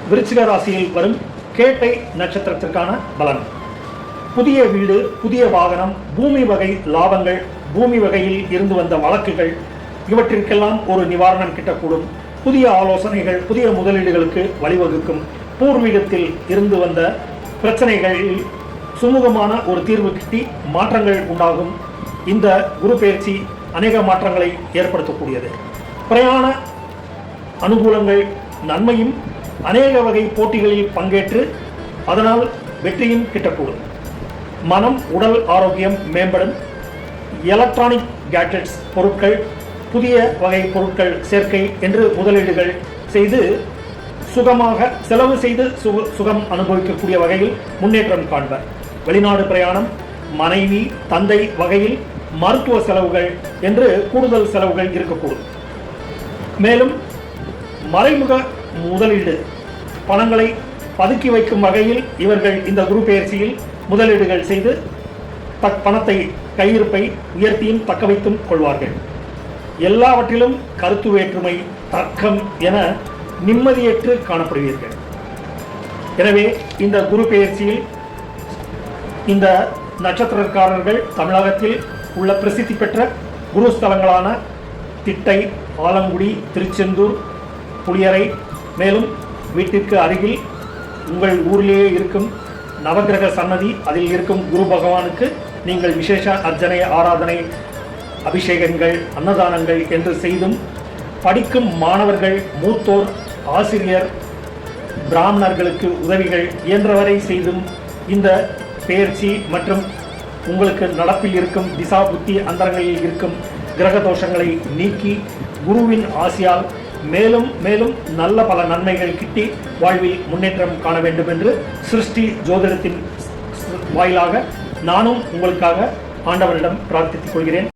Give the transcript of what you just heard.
விருச்சிக ராசியில் வரும் கேட்டை நட்சத்திரத்திற்கான பலன். புதிய வீடு, புதிய வாகனம், பூமி வகை லாபங்கள், பூமி வகையில் இருந்து வந்த வழக்குகள் இவற்றிற்கெல்லாம் ஒரு நிவாரணம் கிட்டக்கூடும். புதிய ஆலோசனைகள், புதிய முதலீடுகளுக்கு வழிவகுக்கும். பூர்வீகத்தில் இருந்து வந்த பிரச்சனைகளில் சுமூகமான ஒரு தீர்வு கிட்டி மாற்றங்கள் உண்டாகும். இந்த குரு பெயர்ச்சி அநேக மாற்றங்களை ஏற்படுத்தக்கூடியது. பிரயாண அனுகூலங்கள், நன்மையும், அநேக வகை போட்டிகளில் பங்கேற்று அதனால் வெற்றியும் கிட்டக்கூடும். மனம், உடல் ஆரோக்கியம் மேம்படும். எலக்ட்ரானிக் கேட்ஜெட்ஸ் பொருட்கள், புதிய வகை பொருட்கள் சேர்க்கை என்று முதலீடுகள் செய்து சுகமாக செலவு செய்து சுகம் அனுபவிக்கக்கூடிய வகையில் முன்னேற்றம் காண்பர். வெளிநாடு பிரயாணம், மனைவி, தந்தை வகையில் மருத்துவ செலவுகள் என்று கூடுதல் செலவுகள் இருக்கக்கூடும். மேலும் மறைமுக முதலீடு, பணங்களை பதுக்கி வைக்கும் வகையில் இவர்கள் இந்த குரு பெயர்ச்சியில் முதலீடுகள் செய்து பணத்தை, கையிருப்பை உயர்த்தியும் தக்க வைத்தும் கொள்வார்கள். எல்லாவற்றிலும் கருத்து வேற்றுமை, தர்க்கம் என நிம்மதியற்று காணப்படுவீர்கள். எனவே இந்த குரு பெயர்ச்சியில் இந்த நட்சத்திரக்காரர்கள் தமிழகத்தில் உள்ள பிரசித்தி பெற்ற குருஸ்தலங்களான திட்டை, ஆலங்குடி, திருச்செந்தூர், புளியரை, மேலும் வீட்டிற்கு அருகில் உங்கள் ஊரிலேயே இருக்கும் நவகிரக சன்னதி, அதில் இருக்கும் குரு பகவானுக்கு நீங்கள் விசேஷ அர்ச்சனை, ஆராதனை, அபிஷேகங்கள், அன்னதானங்கள் என்று செய்தும், படிக்கும் மாணவர்கள், மூத்தோர், ஆசிரியர், பிராமணர்களுக்கு உதவிகள் இயன்றவரை செய்தும் இந்த பெயர்ச்சி மற்றும் உங்களுக்கு நடப்பில் இருக்கும் திசா புத்தி அந்தரங்களில் இருக்கும் கிரக தோஷங்களை நீக்கி குருவின் ஆசியால் மேலும் மேலும் நல்ல பல நன்மைகள் கிட்டி வாழ்வில் முன்னேற்றம் காண வேண்டும் என்று சிருஷ்டி ஜோதிடத்தின் வாயிலாக நானும் உங்களுக்காக ஆண்டவரிடம் பிரார்த்தித்துக் கொள்கிறேன்.